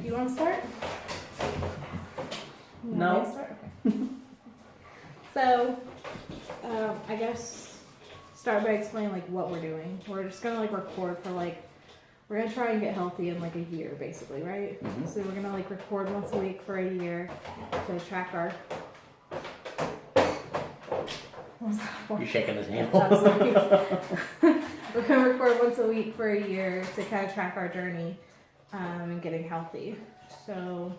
you want to start? No. Start? Okay. So, I guess start by explaining like what we're doing. We're just gonna like record for like, we're gonna try and get healthy in like a year, basically, right? Mhm. So we're gonna like record once a week for a year to track our. You're shaking his hand. I'm sorry. We're gonna record once a week for a year to kind of track our journey and getting healthy. So,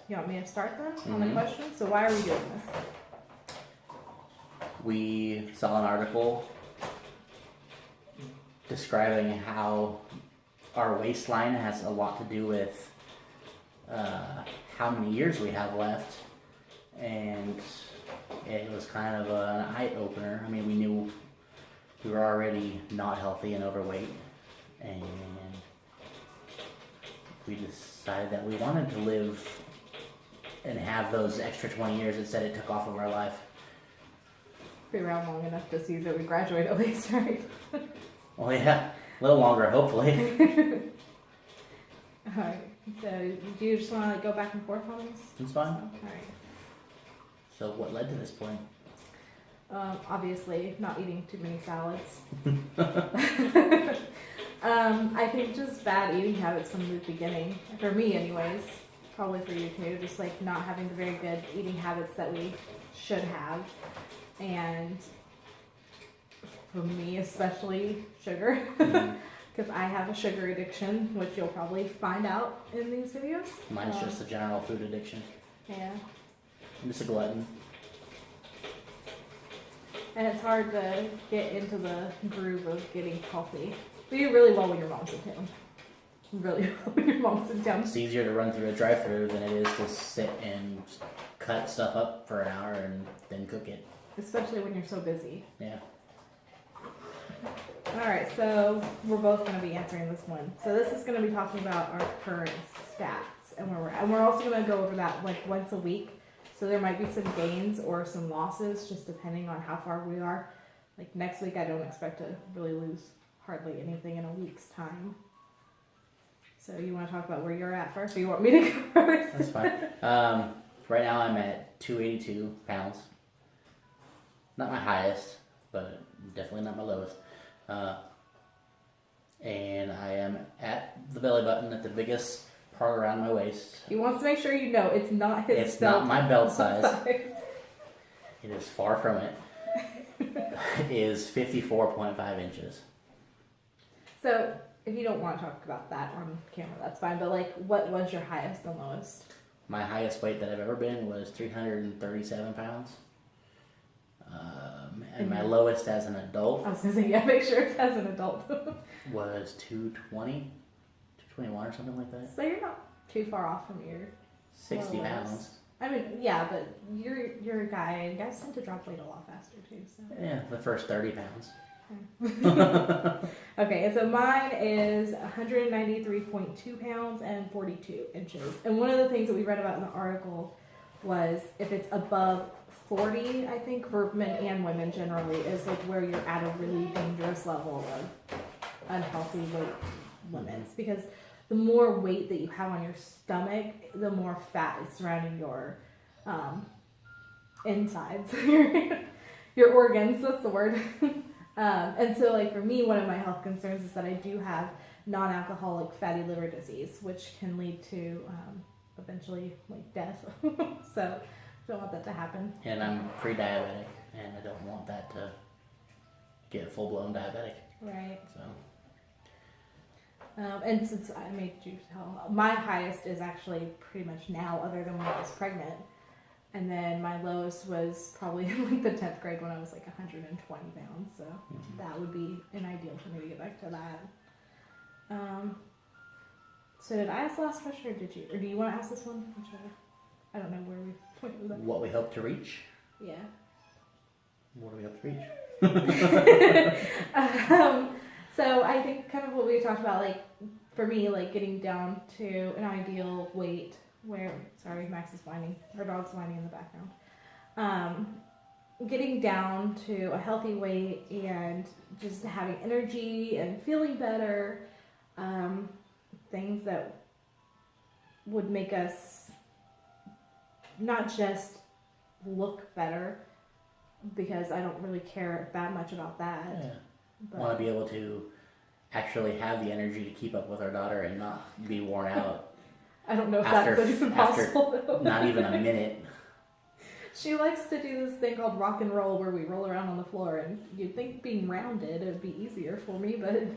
you want me to start then on the question? So why are we doing this? We saw an article describing how our waistline has a lot to do with how many years we have left, and it was kind of an eye-opener. I mean, we knew we were already not healthy and overweight, and we decided that we wanted to live and have those extra 20 years it said it took off of our life. Be around long enough to see that we graduate at least, right? Well, yeah, a little longer, hopefully. Alright, so do you just want to like go back and forth on this? It's fine. Alright. So what led to this point? Obviously, not eating too many salads. I think just bad eating habits from the beginning. For me, anyways. Probably for you too. Just like not having the very good eating habits that we should have. And for me, especially sugar. Because I have a sugar addiction, which you'll probably find out in these videos. Mine's just a general food addiction. Yeah. I'm just a glutton. And it's hard to get into the groove of getting healthy. But you do really well when your mom's in town. Really well when your mom's in town. It's easier to run through a drive-thru than it is to sit and cut stuff up for an hour and then cook it. Especially when you're so busy. Yeah. Alright, so we're both going to be answering this one. So this is going to be talking about our current stats and where we're at. And we're also going to go over that like once a week. So there might be some gains or some losses just depending on how far we are. Like next week I don't expect to really lose hardly anything in a week's time. So you want to talk about where you're at first, or you want me to go first? That's fine. Right now I'm at 282 pounds. Not my highest, but definitely not my lowest. And I am at the belly button at the biggest part around my waist. He wants to make sure you know it's not his It's not my belt size. size. It is far from it. It is 54.5 inches. So if you don't want to talk about that on camera, that's fine. But like, what was your highest and lowest? My highest weight that I've ever been was 337 pounds. And my lowest as an adult I was going to say, yeah, make sure it's as an adult. was 220, 221 or something like that. So you're not too far off from your 60 lowest. pounds. I mean, yeah, but you're a guy, and guys tend to drop weight a lot faster too. So. Yeah, the first 30 pounds. Okay, so mine is 193.2 pounds and 42 inches. And one of the things that we read about in the article was if it's above 40, I think, for men and women generally, is like where you're at a really dangerous level of unhealthy weight limits. Because the more weight that you have on your stomach, the more fat is surrounding your insides, your organs, that's the word. And so like for me, one of my health concerns is that I do have non-alcoholic fatty liver disease, which can lead to eventually like death. So don't want that to happen. And I'm pre-diabetic, and I don't want that to get full-blown diabetic. Right. So. And since I made you tell, my highest is actually pretty much now, other than when I was pregnant. And then my lowest was probably in like the 10th grade when I was like 120 pounds. So that would be an ideal for me to get back to that. So did I ask the last question, or did you? Or do you want to ask this one? I don't know where we went with that. What we hope to reach? Yeah. What do we hope to reach? So I think kind of what we talked about, like for me, like getting down to an ideal weight where, sorry, Max is whining. Our dog's whining in the background. Getting down to a healthy weight and just having energy and feeling better. Things that would make us not just look better, because I don't really care that much about that. Yeah. But Want to be able to actually have the energy to keep up with our daughter and not be worn out. I don't know if after, that's even possible though. Not even a minute. She likes to do this thing called rock and roll where we roll around on the floor, and you'd think being rounded it would be easier for me, but it's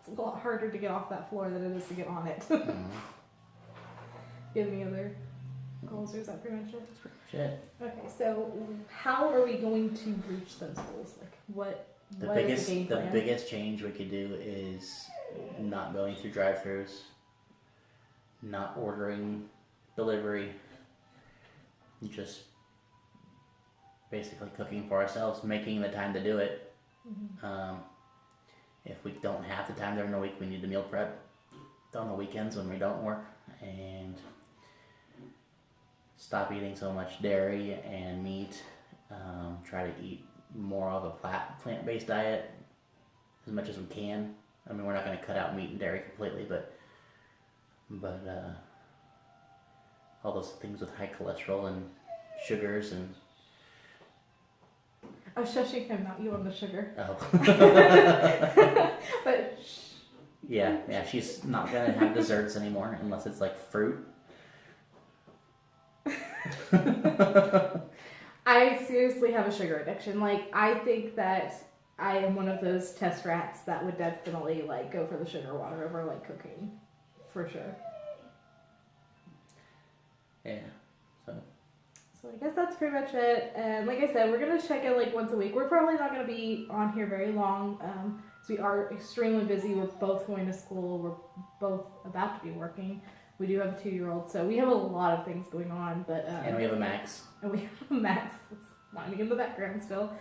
a lot harder to get off that floor than it is to get on it. Mm-hmm. You have any other goals, or is that pretty much it? That's pretty much it. Okay, so how are we going to reach those goals? Like, what is the game plan? The biggest change we could do is not going through drive-thrus, not ordering delivery, just basically cooking for ourselves, making the time to do it. Mm-hmm. If we don't have the time during the week, we need to meal prep on the weekends when we don't work, and stop eating so much dairy and meat. Try to eat more of a plant-based diet as much as we can. I mean, we're not going to cut out meat and dairy completely, but all those things with high cholesterol and sugars and I was shushing him, not you on the sugar. oh. But yeah, she's not gonna have desserts anymore unless it's like fruit. I seriously have a sugar addiction. Like, I think that I am one of those test rats that would definitely like go for the sugar water over like cooking, for sure. Yeah. So I guess that's pretty much it. And like I said, we're gonna check in like once a week. We're probably not gonna be on here very long. So we are extremely busy. We're both going to school. We're both about to be working. We do have a 2-year-old, so we have a lot of things going on. But And we have a Max. And we have a Max that's whining in the background still.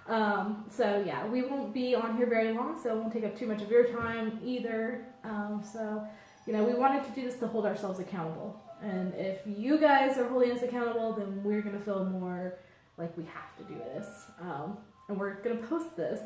So yeah, we won't be on here very long, so it won't take up too much of your time either. So, you know, we wanted to do this to hold ourselves accountable. And if you guys are holding us accountable, then we're going to feel more like we have to do this. And we're going to post this